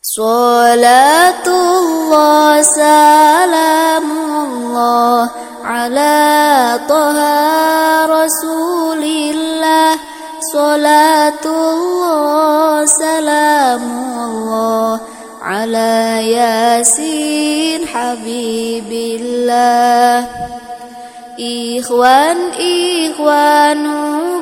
Salatullah salamullah ala toha rasulillah. Salatullah salamullah ala yasin habibillah. Ikhwanu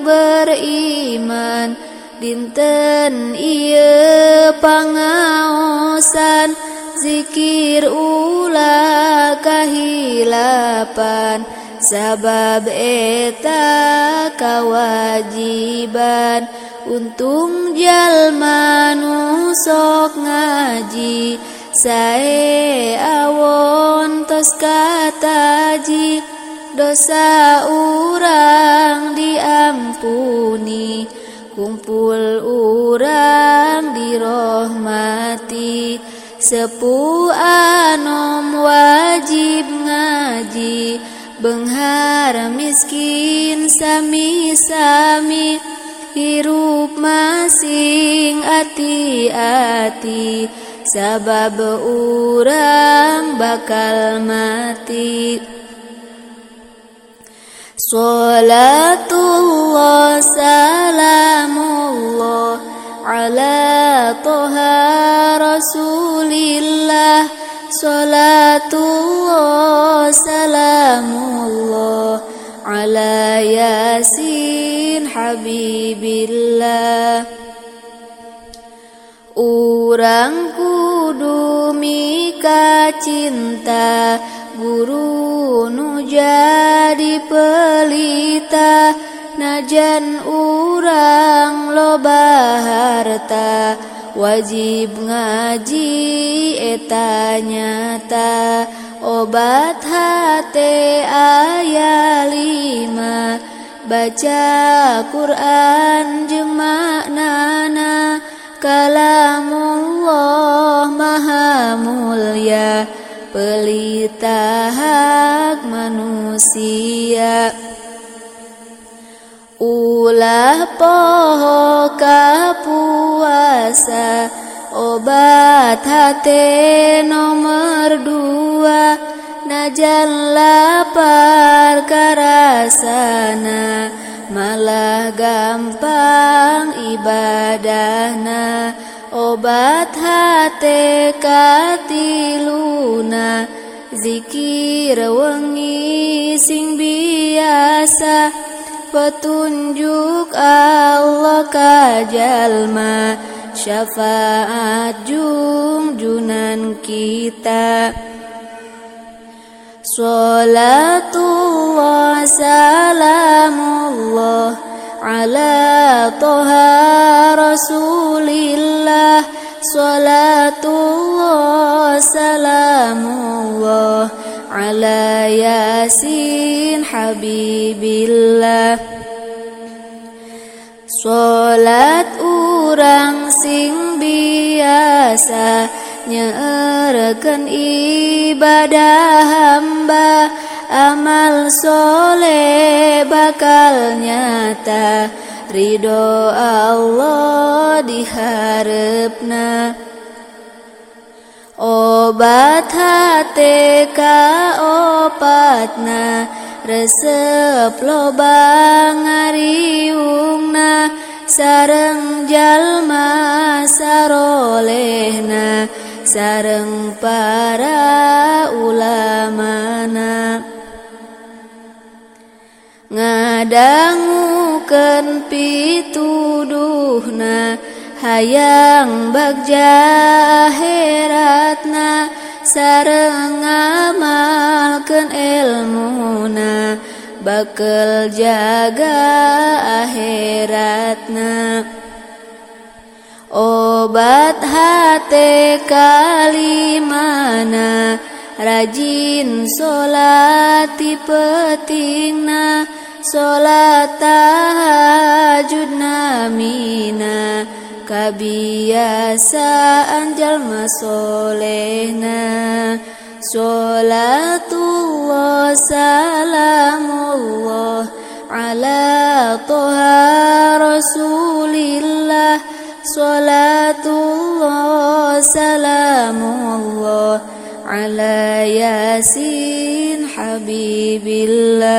beriman, dinten ieu pangaosan, zikir ulah kahilapan, sabab eta kawajiban. Untung jalma nu sok ngaji, sae awon tos kataji, dosa urang diampuni, kumpul urang dirahmati. Sepuh anom wajib ngaji, beunghar miskin sami-sami, hirup masing ati-ati, sabab urang bakal mati. Salatullah salamullah ala toha rasulillah. Salatullah salamullah ala yasin habibillah. Urang kudu mika cinta, guru nu jadi pelita. Najan urang loba harta, wajib ngaji eta nyata. Obat hate aya 5, baca Quran jeung maknana. Kalamullah maha mulya, pelita hak manusia. Ulah poho ka puasa, obat hate nomor 2. Najan lapar karasana, malah gampang ibadahna. Obat hate katiluna, zikir wengi sing biasa. Petunjuk Allah ka jalma, syafaat junjunan kita. Salatullah salamullah ala toha rasulillah. Salatullah salamullah ala yasin habibillah. Salat urang sing biasa, nyeurkeun ibadah hamba. Amal soleh bakal nyata, ridho Allah diharepna. Obat hate ka opatna, resep loba ngariungna. Sareng jalma sarolehna, sareng para ulamana. Ngadangukeun pituduhna, hayang bagja akhiratna. Sareng ngamalkeun ilmuna, bakel jaga akhiratna. Obat hate kalimana, rajin sholat ti pentingna. Sholat tahajud namina, kabiasaan jalma solehna. Salatullah salamullah ala toha rasulillah. Salatullah salamullah ala yasin habibillah.